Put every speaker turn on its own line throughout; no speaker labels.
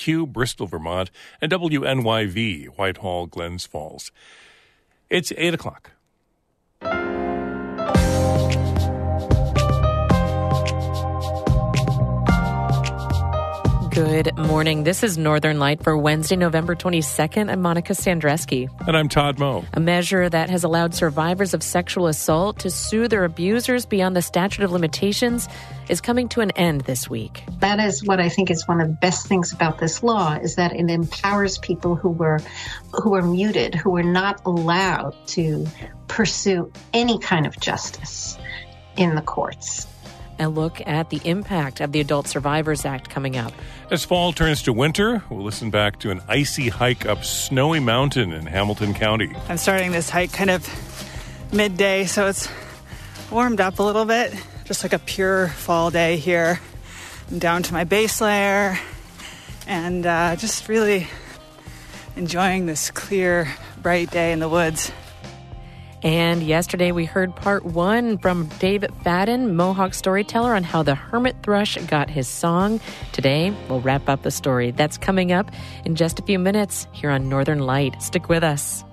KMOQ, Bristol, Vermont, and WNYV, Whitehall, Glens Falls. It's 8 o'clock.
Good morning. This is Northern Light for Wednesday, November 22nd. I'm Monica Sandreski.
And I'm Todd Moe.
A measure that has allowed survivors of sexual assault to sue their abusers beyond the statute of limitations is coming to an end this week.
That is what I think is one of the best things about this law, is that it empowers people who were muted, who were not allowed to pursue any kind of justice in the courts.
A look at the impact of the Adult Survivors Act coming up.
As fall turns to winter, we'll listen back to an icy hike up Snowy Mountain in Hamilton County.
I'm starting this hike kind of midday, so it's warmed up a little bit. Just like a pure fall day here. I'm down to my base layer and just really enjoying this clear, bright day in the woods.
And yesterday we heard part one from Dave Fadden, Mohawk storyteller, on how the hermit thrush got his song. Today we'll wrap up the story. That's coming up in just a few minutes here on Northern Light. Stick with us.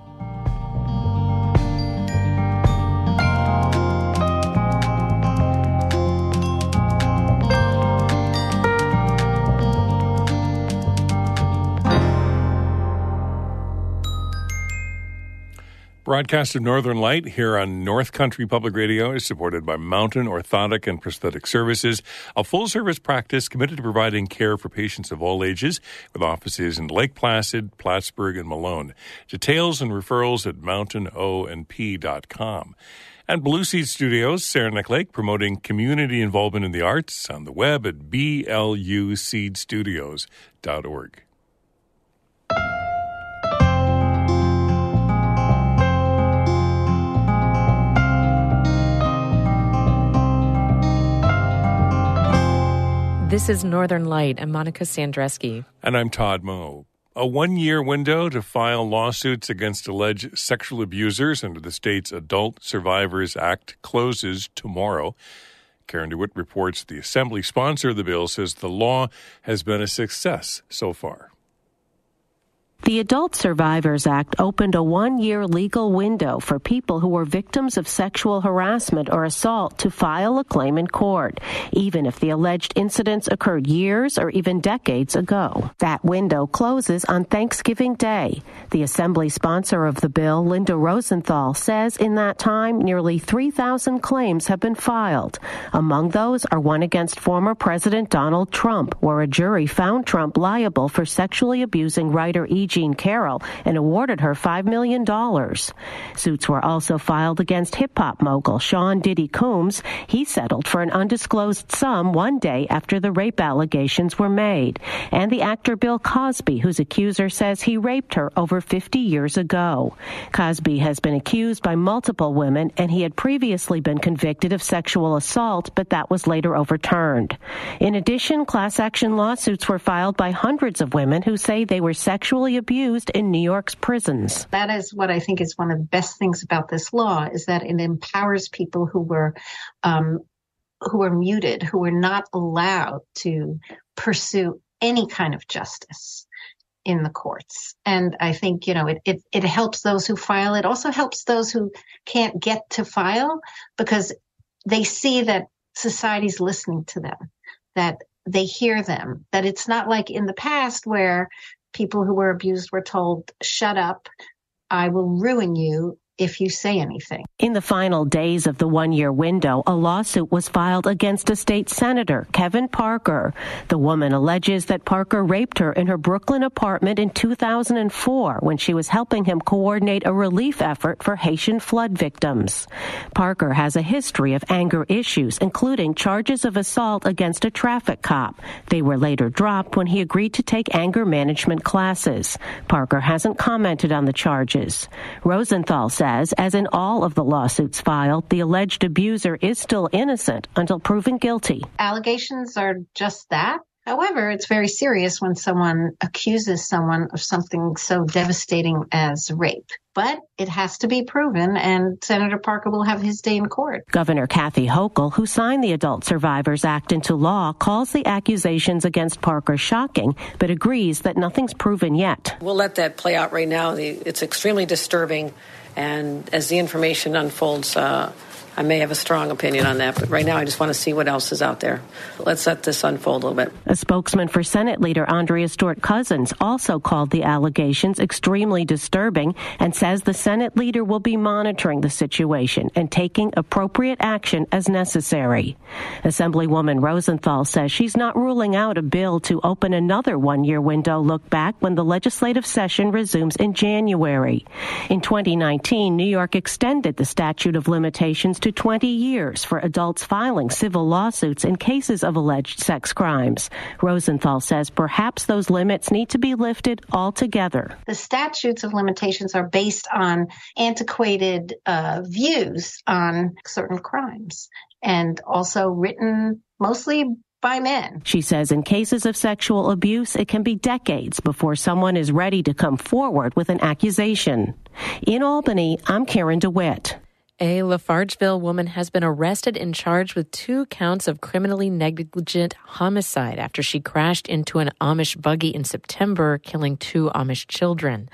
Broadcast of Northern Light here on North Country Public Radio is supported by Mountain Orthotic and Prosthetic Services, a full-service practice committed to providing care for patients of all ages, with offices in Lake Placid, Plattsburgh, and Malone. Details and referrals at mountainonp.com. And Blue Seed Studios, Saranac Lake, promoting community involvement in the arts on the web at bluseedstudios.org.
This is Northern Light. I'm Monica Sandreski.
And I'm Todd Moe. A one-year window to file lawsuits against alleged sexual abusers under the state's Adult Survivors Act closes tomorrow. Karen DeWitt reports the Assembly sponsor of the bill says the law has been a success so far.
The Adult Survivors Act opened a one-year legal window for people who were victims of sexual harassment or assault to file a claim in court, even if the alleged incidents occurred years or even decades ago. That window closes on Thanksgiving Day. The Assembly sponsor of the bill, Linda Rosenthal, says in that time nearly 3,000 claims have been filed. Among those are one against former President Donald Trump, where a jury found Trump liable for sexually abusing writer E. Jean Carroll and awarded her $5 million. Suits were also filed against hip-hop mogul Sean Diddy Combs. He settled for an undisclosed sum one day after the rape allegations were made. And the actor Bill Cosby, whose accuser says he raped her over 50 years ago. Cosby has been accused by multiple women, and he had previously been convicted of sexual assault, but that was later overturned. In addition, class action lawsuits were filed by hundreds of women who say they were sexually abused in New York's prisons.
That is what I think is one of the best things about this law, is that it empowers people who were muted, who were not allowed to pursue any kind of justice in the courts. And I think, it helps those who file. It also helps those who can't get to file, because they see that society's listening to them, that they hear them, that it's not like in the past where people who were abused were told, shut up, I will ruin you if you say anything.
In the final days of the one-year window, a lawsuit was filed against a state senator, Kevin Parker. The woman alleges that Parker raped her in her Brooklyn apartment in 2004 when she was helping him coordinate a relief effort for Haitian flood victims. Parker has a history of anger issues, including charges of assault against a traffic cop. They were later dropped when he agreed to take anger management classes. Parker hasn't commented on the charges. Rosenthal says, as in all of the lawsuits filed, the alleged abuser is still innocent until proven guilty.
Allegations are just that. However, it's very serious when someone accuses someone of something so devastating as rape. But it has to be proven, and Senator Parker will have his day in court.
Governor Kathy Hochul, who signed the Adult Survivors Act into law, calls the accusations against Parker shocking, but agrees that nothing's proven yet.
We'll let that play out right now. It's extremely disturbing, and as the information unfolds, I may have a strong opinion on that, but right now I just want to see what else is out there. Let's let this unfold a little bit.
A spokesman for Senate Leader Andrea Stewart-Cousins also called the allegations extremely disturbing and says the Senate leader will be monitoring the situation and taking appropriate action as necessary. Assemblywoman Rosenthal says she's not ruling out a bill to open another one-year window look back when the legislative session resumes in January. In 2019, New York extended the statute of limitations to 20 years for adults filing civil lawsuits in cases of alleged sex crimes. Rosenthal says perhaps those limits need to be lifted altogether.
The statutes of limitations are based on antiquated views on certain crimes, and also written mostly by men.
She says in cases of sexual abuse, it can be decades before someone is ready to come forward with an accusation. In Albany, I'm Karen DeWitt.
A Lafargeville woman has been arrested and charged with 2 counts of criminally negligent homicide after she crashed into an Amish buggy in September, killing 2 Amish children.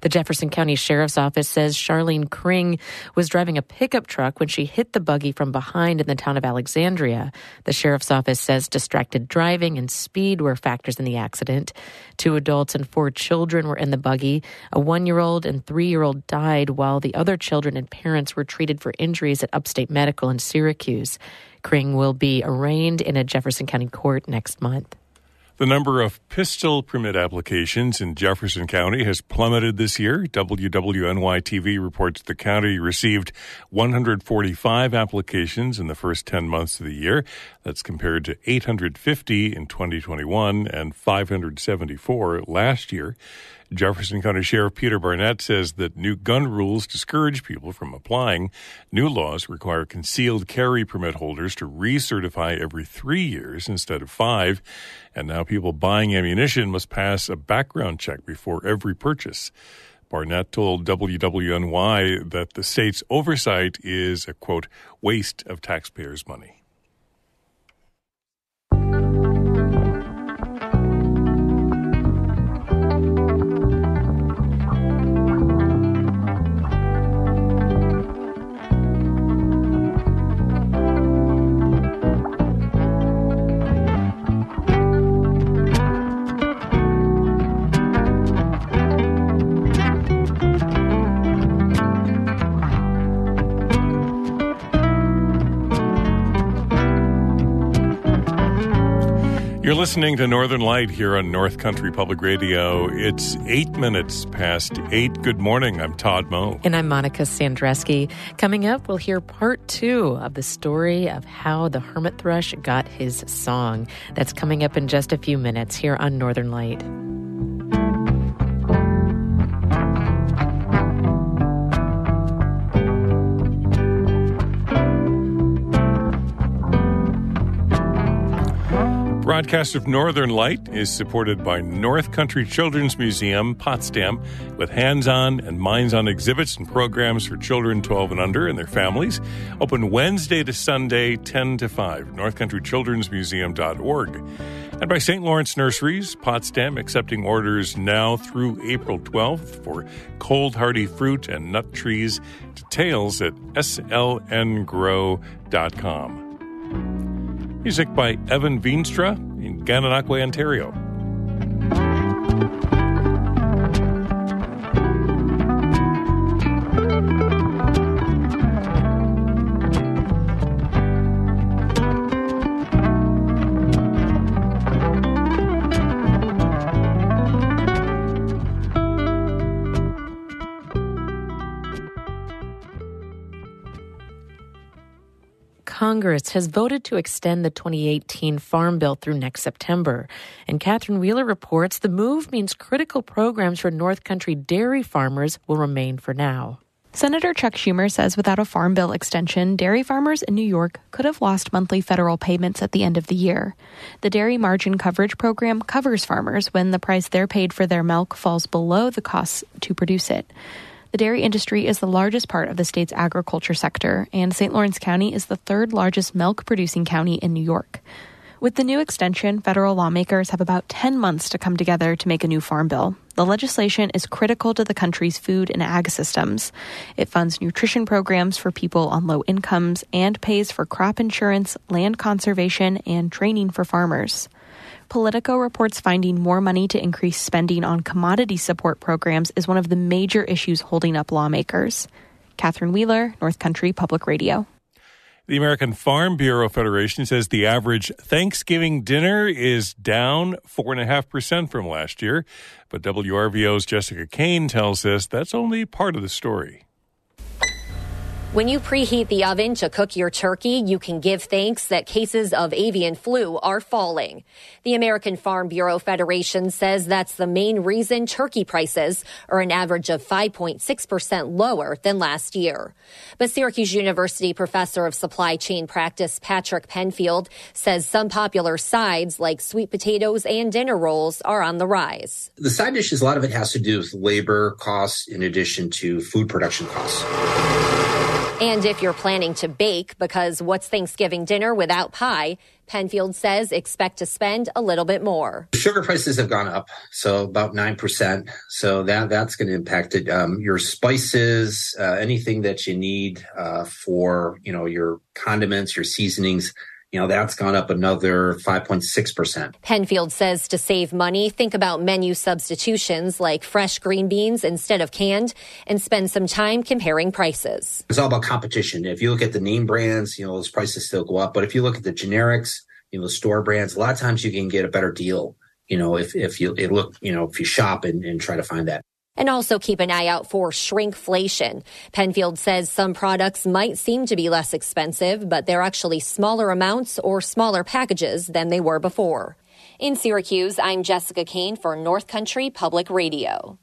The Jefferson County Sheriff's Office says Charlene Kring was driving a pickup truck when she hit the buggy from behind in the town of Alexandria. The Sheriff's Office says distracted driving and speed were factors in the accident. 2 adults and 4 children were in the buggy. A 1-year-old and 3-year-old died, while the other children and parents were treated for injuries at Upstate Medical in Syracuse. Kring will be arraigned in a Jefferson County court next month.
The number of pistol permit applications in Jefferson County has plummeted this year. WWNY-TV reports the county received 145 applications in the first 10 months of the year. That's compared to 850 in 2021 and 574 last year. Jefferson County Sheriff Peter Barnett says that new gun rules discourage people from applying. New laws require concealed carry permit holders to recertify every 3 years instead of 5. And now people buying ammunition must pass a background check before every purchase. Barnett told WWNY that the state's oversight is a, quote, waste of taxpayers' money. You're listening to Northern Light here on North Country Public Radio. It's 8 minutes past 8. Good morning. I'm Todd Moe.
And I'm Monica Sandreski. Coming up, we'll hear part 2 of the story of how the hermit thrush got his song. That's coming up in just a few minutes here on Northern Light.
Broadcast of Northern Light is supported by North Country Children's Museum, Potsdam, with hands-on and minds-on exhibits and programs for children 12 and under and their families. Open Wednesday to Sunday, 10 to 5, northcountrychildrensmuseum.org. And by St. Lawrence Nurseries, Potsdam, accepting orders now through April 12th for cold hardy fruit and nut trees. Details at slngrow.com. Music by Evan Veenstra in Gananoque, Ontario.
Congress has voted to extend the 2018 Farm Bill through next September. And Catherine Wheeler reports the move means critical programs for North Country dairy farmers will remain for now.
Senator Chuck Schumer says without a farm bill extension, dairy farmers in New York could have lost monthly federal payments at the end of the year. The Dairy Margin Coverage Program covers farmers when the price they're paid for their milk falls below the costs to produce it. The dairy industry is the largest part of the state's agriculture sector, and St. Lawrence County is the third largest milk-producing county in New York. With the new extension, federal lawmakers have about 10 months to come together to make a new farm bill. The legislation is critical to the country's food and ag systems. It funds nutrition programs for people on low incomes and pays for crop insurance, land conservation, and training for farmers. Politico reports finding more money to increase spending on commodity support programs is one of the major issues holding up lawmakers. Catherine Wheeler, North Country Public Radio.
The American Farm Bureau Federation says the average Thanksgiving dinner is down 4.5% from last year. But WRVO's Jessica Kane tells us that's only part of the story.
When you preheat the oven to cook your turkey, you can give thanks that cases of avian flu are falling. The American Farm Bureau Federation says that's the main reason turkey prices are an average of 5.6% lower than last year. But Syracuse University professor of supply chain practice Patrick Penfield says some popular sides like sweet potatoes and dinner rolls are on the rise.
The side dishes, a lot of it has to do with labor costs in addition to food production costs.
And if you're planning to bake, because what's Thanksgiving dinner without pie, Penfield says expect to spend a little bit more.
Sugar prices have gone up, so about 9%. So that's going to impact it. Your spices, anything that you need for, your condiments, your seasonings, that's gone up another 5.6%.
Penfield says to save money, think about menu substitutions like fresh green beans instead of canned and spend some time comparing prices.
It's all about competition. If you look at the name brands, those prices still go up. But if you look at the generics, the store brands, a lot of times you can get a better deal, if you shop and try to find that.
And also keep an eye out for shrinkflation. Penfield says some products might seem to be less expensive, but they're actually smaller amounts or smaller packages than they were before. In Syracuse, I'm Jessica Kane for North Country Public Radio.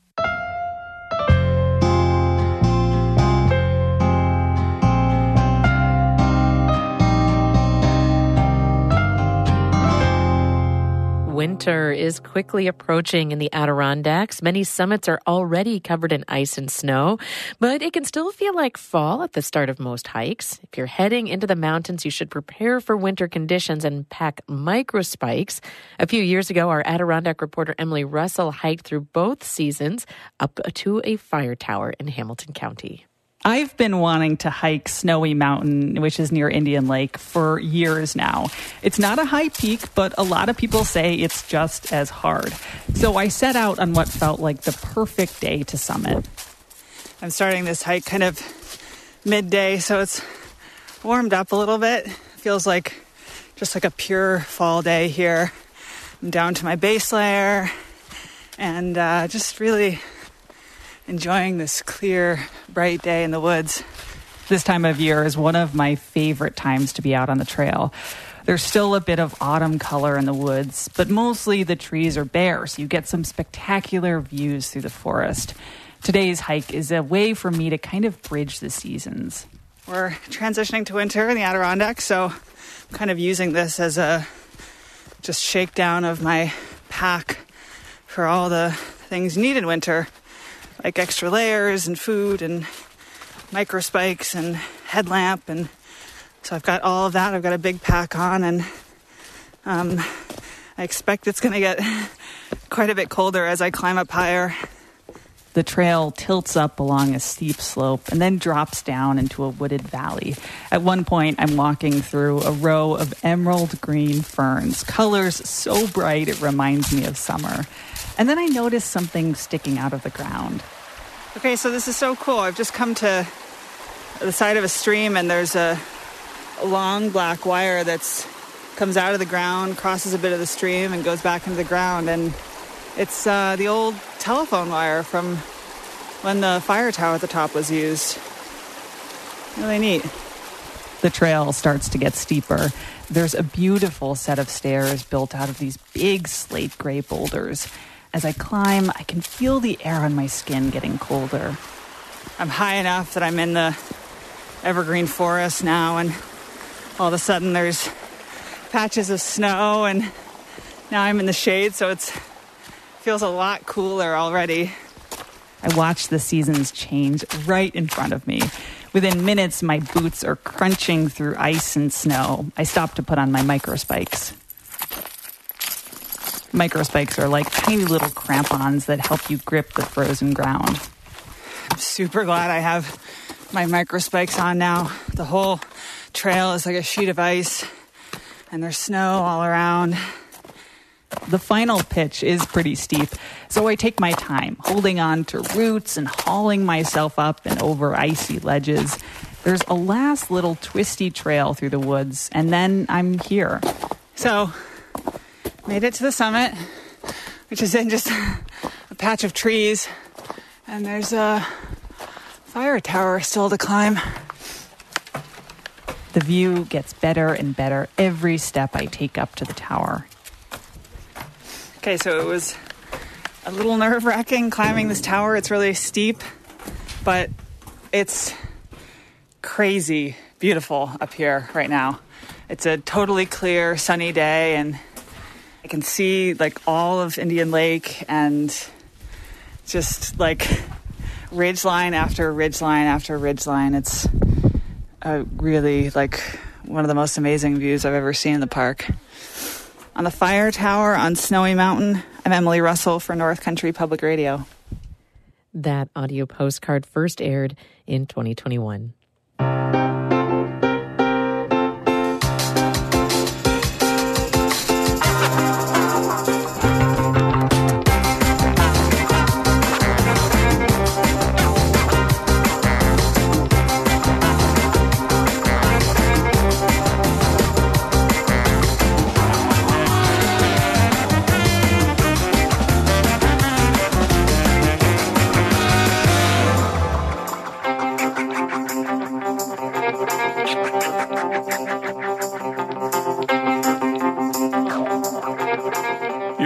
Winter is quickly approaching in the Adirondacks. Many summits are already covered in ice and snow, but it can still feel like fall at the start of most hikes. If you're heading into the mountains, you should prepare for winter conditions and pack microspikes. A few years ago, our Adirondack reporter Emily Russell hiked through both seasons up to a fire tower in Hamilton County.
I've been wanting to hike Snowy Mountain, which is near Indian Lake, for years now. It's not a high peak, but a lot of people say it's just as hard. So I set out on what felt like the perfect day to summit. I'm starting this hike kind of midday, so it's warmed up a little bit. Feels like just like a pure fall day here. I'm down to my base layer and just really enjoying this clear, bright day in the woods. This time of year is one of my favorite times to be out on the trail. There's still a bit of autumn color in the woods, but mostly the trees are bare, so you get some spectacular views through the forest. Today's hike is a way for me to kind of bridge the seasons. We're transitioning to winter in the Adirondacks, so I'm kind of using this as a just shakedown of my pack for all the things you need in winter, like extra layers and food and micro spikes and headlamp. And so I've got all of that. I've got a big pack on, and I expect it's going to get quite a bit colder as I climb up higher. The trail tilts up along a steep slope and then drops down into a wooded valley. At one point, I'm walking through a row of emerald green ferns, colors so bright it reminds me of summer. And then I notice something sticking out of the ground. Okay, so this is so cool. I've just come to the side of a stream, and there's a long black wire that comes out of the ground, crosses a bit of the stream, and goes back into the ground. And it's the old telephone wire from when the fire tower at the top was used. Really neat. The trail starts to get steeper. There's a beautiful set of stairs built out of these big slate gray boulders. As I climb, I can feel the air on my skin getting colder. I'm high enough that I'm in the evergreen forest now, and all of a sudden there's patches of snow, and now I'm in the shade, so it feels a lot cooler already. I watch the seasons change right in front of me. Within minutes, my boots are crunching through ice and snow. I stop to put on my microspikes. Microspikes are like tiny little crampons that help you grip the frozen ground. I'm super glad I have my microspikes on now. The whole trail is like a sheet of ice, and there's snow all around. The final pitch is pretty steep, so I take my time, holding on to roots and hauling myself up and over icy ledges. There's a last little twisty trail through the woods, and then I'm here. So, made it to the summit, which is in just a patch of trees, and there's a fire tower still to climb. The view gets better and better every step I take up to the tower. Okay, so it was a little nerve-wracking climbing this tower. It's really steep, but it's crazy beautiful up here right now. It's a totally clear, sunny day, and I can see like all of Indian Lake and just like ridgeline after ridgeline after ridgeline. It's really like one of the most amazing views I've ever seen in the park. On the fire tower on Snowy Mountain, I'm Emily Russell for North Country Public Radio.
That audio postcard first aired in 2021.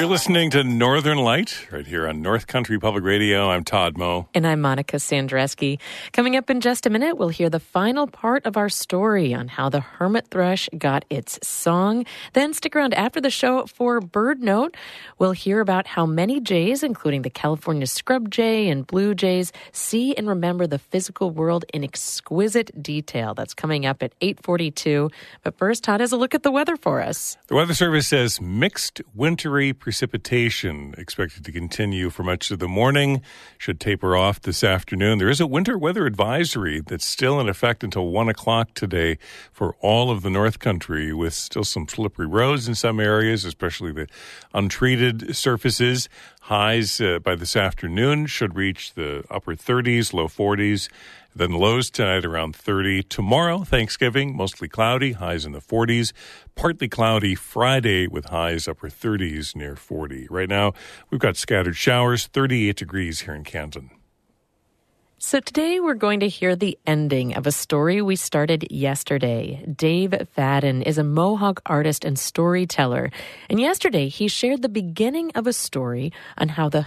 Listening to Northern Light right here on North Country Public Radio. I'm Todd Moe.
And I'm Monica Sandreski. Coming up in just a minute, we'll hear the final part of our story on how the hermit thrush got its song. Then stick around after the show for Bird Note. We'll hear about how many jays, including the California scrub jay and blue jays, see and remember the physical world in exquisite detail. That's coming up at 8:42. But first, Todd has a look at the weather for us.
The Weather Service says mixed wintry precipitation expected to continue for much of the morning. Should taper off this afternoon. There is a winter weather advisory that's still in effect until 1 o'clock today for all of the North Country, with still some slippery roads in some areas, especially the untreated surfaces. Highs by this afternoon should reach the upper 30s, low 40s. Then lows tonight around 30. Tomorrow, Thanksgiving, mostly cloudy, highs in the 40s. Partly cloudy Friday with highs upper 30s near 40. Right now, we've got scattered showers, 38 degrees here in Canton.
So today we're going to hear the ending of a story we started yesterday. Dave Fadden is a Mohawk artist and storyteller. And yesterday he shared the beginning of a story on how the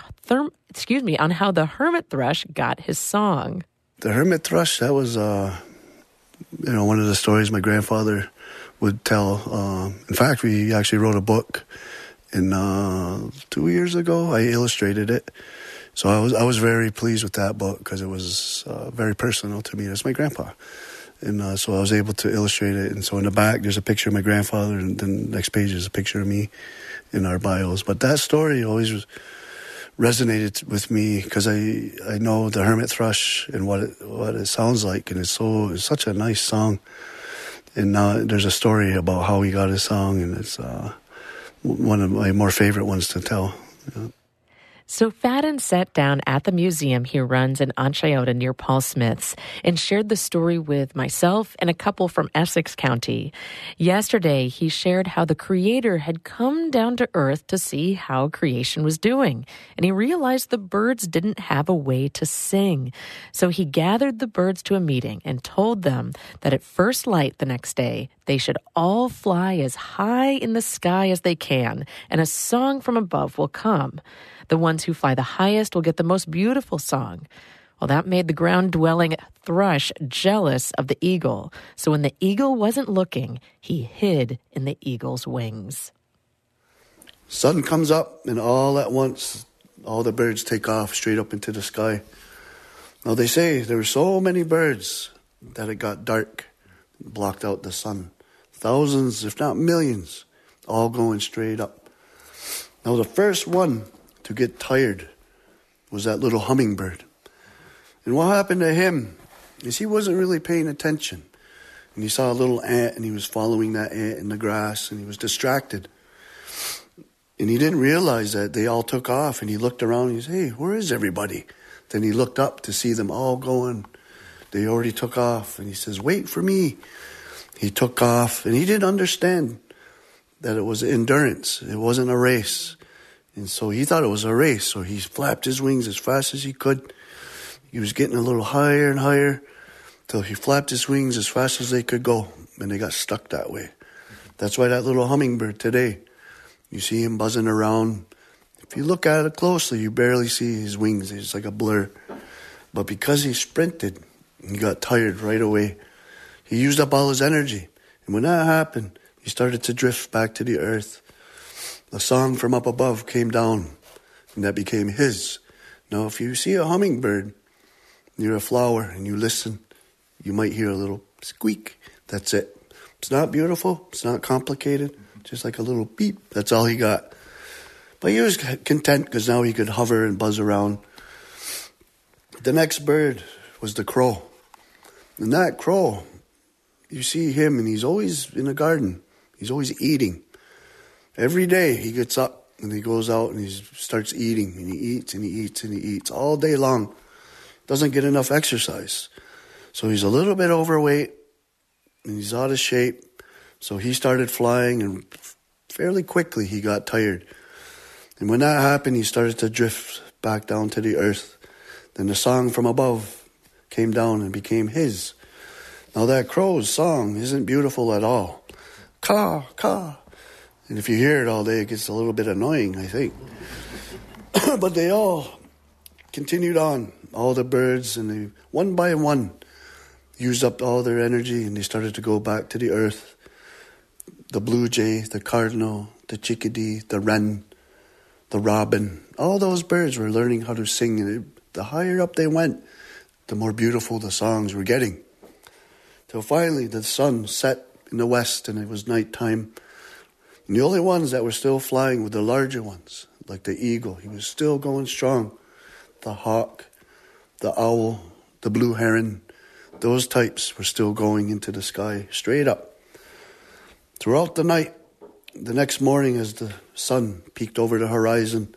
hermit thrush got his song.
The hermit thrush, that was, one of the stories my grandfather would tell. In fact, we actually wrote a book, and 2 years ago I illustrated it. So I was very pleased with that book because it was very personal to me. That's my grandpa. And so I was able to illustrate it. And so in the back, there's a picture of my grandfather, and then the next page is a picture of me in our bios. But that story always resonated with me because I know the hermit thrush and what it sounds like, and it's such a nice song. And now there's a story about how he got his song, and it's one of my more favorite ones to tell. Yeah.
So Fadden sat down at the museum he runs in Anchiota near Paul Smith's and shared the story with myself and a couple from Essex County. Yesterday, he shared how the creator had come down to earth to see how creation was doing, and he realized the birds didn't have a way to sing. So he gathered the birds to a meeting and told them that at first light the next day, they should all fly as high in the sky as they can, and a song from above will come. The ones who fly the highest will get the most beautiful song. Well, that made the ground-dwelling thrush jealous of the eagle. So when the eagle wasn't looking, he hid in the eagle's wings.
Sun comes up, and all at once, all the birds take off straight up into the sky. Now, they say there were so many birds that it got dark, blocked out the sun. Thousands, if not millions, all going straight up. Now, the first one to get tired was that little hummingbird. And what happened to him is he wasn't really paying attention. And he saw a little ant, and he was following that ant in the grass, and he was distracted. And he didn't realize that they all took off, and he looked around, and he said, hey, where is everybody? Then he looked up to see them all going. They already took off, and he says, wait for me. He took off, and he didn't understand that it was endurance. It wasn't a race. And so he thought it was a race, so he flapped his wings as fast as he could. He was getting a little higher and higher till he flapped his wings as fast as they could go, and they got stuck that way. That's why that little hummingbird today, you see him buzzing around. If you look at it closely, you barely see his wings. It's like a blur. But because he sprinted, he got tired right away. He used up all his energy. And when that happened, he started to drift back to the earth. The song from up above came down, and that became his. Now, if you see a hummingbird near a flower and you listen, you might hear a little squeak. That's it. It's not beautiful. It's not complicated. Just like a little beep. That's all he got. But he was content because now he could hover and buzz around. The next bird was the crow. And that crow, you see him, and he's always in the garden. He's always eating. Every day he gets up and he goes out and he starts eating. And he eats and he eats and he eats all day long. Doesn't get enough exercise. So he's a little bit overweight and he's out of shape. So he started flying, and fairly quickly he got tired. And when that happened, he started to drift back down to the earth. Then the song from above came down and became his. Now that crow's song isn't beautiful at all. Caw, caw. And if you hear it all day, it gets a little bit annoying, I think. But they all continued on, all the birds, and they, one by one, used up all their energy, and they started to go back to the earth. The blue jay, the cardinal, the chickadee, the wren, the robin, all those birds were learning how to sing. And the higher up they went, the more beautiful the songs were getting. Till finally the sun set in the west and it was nighttime. And the only ones that were still flying were the larger ones, like the eagle. He was still going strong. The hawk, the owl, the blue heron, those types were still going into the sky straight up. Throughout the night, the next morning as the sun peeked over the horizon,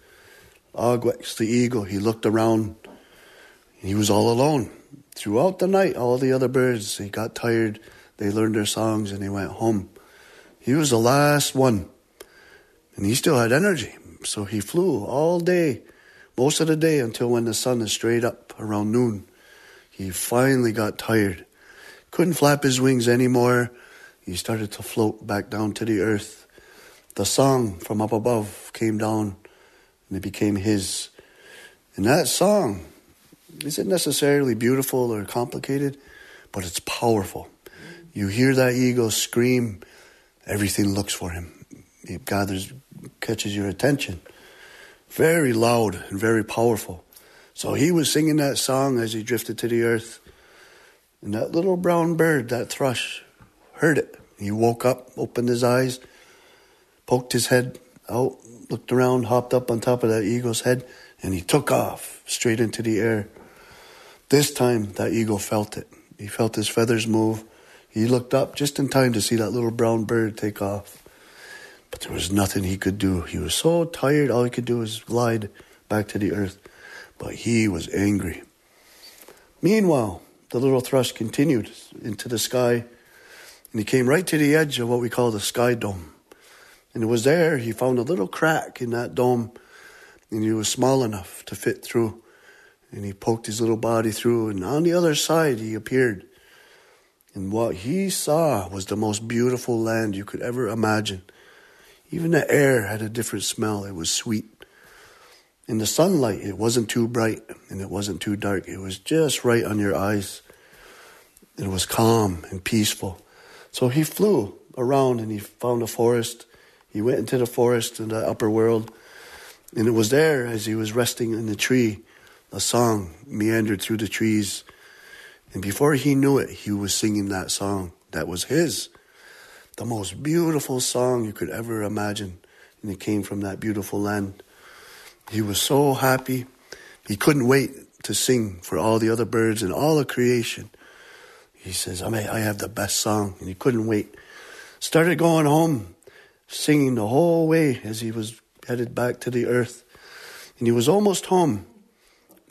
Ogwex, the eagle, he looked around and he was all alone. Throughout the night, all the other birds, they got tired, they learned their songs and they went home. He was the last one and he still had energy. So he flew all day, most of the day until when the sun is straight up around noon. He finally got tired. Couldn't flap his wings anymore. He started to float back down to the earth. The song from up above came down and it became his. And that song isn't necessarily beautiful or complicated, but it's powerful. You hear that eagle scream, everything looks for him. It catches your attention. Very loud and very powerful. So he was singing that song as he drifted to the earth. And that little brown bird, that thrush, heard it. He woke up, opened his eyes, poked his head out, looked around, hopped up on top of that eagle's head, and he took off straight into the air. This time, that eagle felt it. He felt his feathers move. He looked up just in time to see that little brown bird take off. But there was nothing he could do. He was so tired, all he could do was glide back to the earth. But he was angry. Meanwhile, the little thrush continued into the sky, and he came right to the edge of what we call the sky dome. And it was there, he found a little crack in that dome, and he was small enough to fit through. And he poked his little body through, and on the other side he appeared. And what he saw was the most beautiful land you could ever imagine. Even the air had a different smell. It was sweet. In the sunlight, it wasn't too bright and it wasn't too dark. It was just right on your eyes. It was calm and peaceful. So he flew around and he found a forest. He went into the forest in the upper world. And it was there, as he was resting in the tree, a song meandered through the trees. And before he knew it, he was singing that song. That was his. The most beautiful song you could ever imagine. And it came from that beautiful land. He was so happy. He couldn't wait to sing for all the other birds and all of creation. He says, I have the best song. And he couldn't wait. Started going home, singing the whole way as he was headed back to the earth. And he was almost home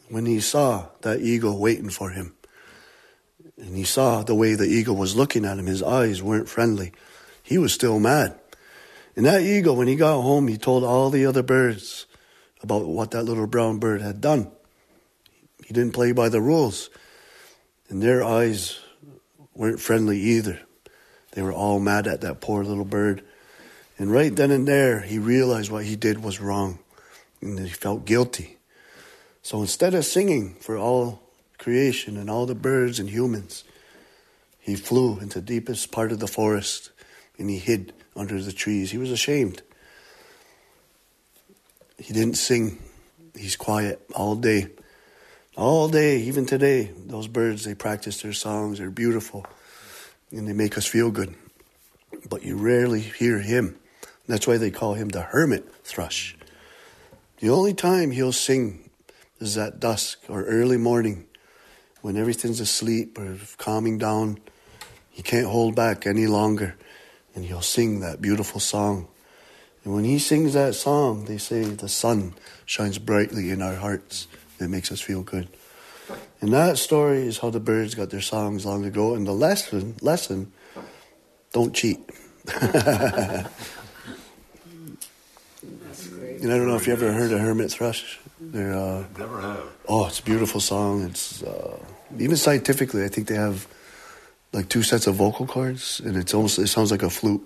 when he saw that eagle waiting for him. And he saw the way the eagle was looking at him. His eyes weren't friendly. He was still mad. And that eagle, when he got home, he told all the other birds about what that little brown bird had done. He didn't play by the rules. And their eyes weren't friendly either. They were all mad at that poor little bird. And right then and there, he realized what he did was wrong. And he felt guilty. So instead of singing for all creation and all the birds and humans, he flew into the deepest part of the forest and he hid under the trees. He was ashamed. He didn't sing. He's quiet all day. All day, even today, those birds, they practice their songs. They're beautiful and they make us feel good. But you rarely hear him. That's why they call him the hermit thrush. The only time he'll sing is at dusk or early morning when everything's asleep or calming down. He can't hold back any longer and he'll sing that beautiful song. And when he sings that song, they say the sun shines brightly in our hearts. It makes us feel good. And that story is how the birds got their songs long ago. And the lesson, don't cheat. And I don't know if you ever heard a hermit thrush. They're,
never have.
Oh, it's a beautiful song. It's even scientifically, I think they have like 2 sets of vocal cords, and it sounds like a flute.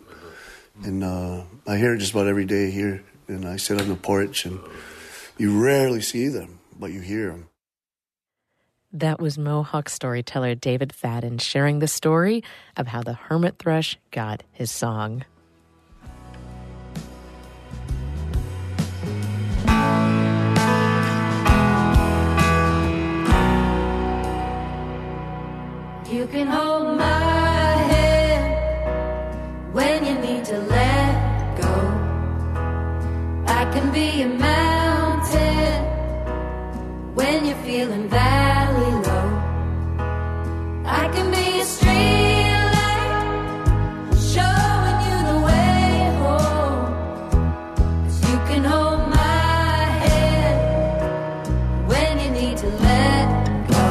And I hear it just about every day here. And I sit on the porch, and you rarely see them, but you hear them.
That was Mohawk storyteller David Fadden sharing the story of how the hermit thrush got his song.
You can hold my hand when you need to let go. I can be a mountain when you're feeling valley low. I can be a street light showing you the way home. 'Cause you can hold my hand when you need to let go.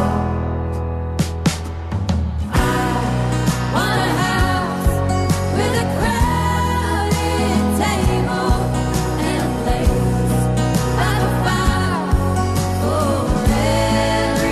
Forever.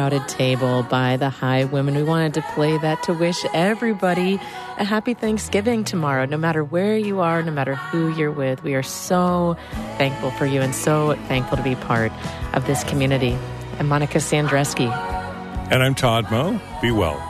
crowded table by the Highwomen. We wanted to play that to wish everybody a happy Thanksgiving tomorrow, no matter where you are, no matter who you're with. We are so thankful for you and so thankful to be part of this community. I'm Monica Sandreski.
And I'm Todd Moe. Be well.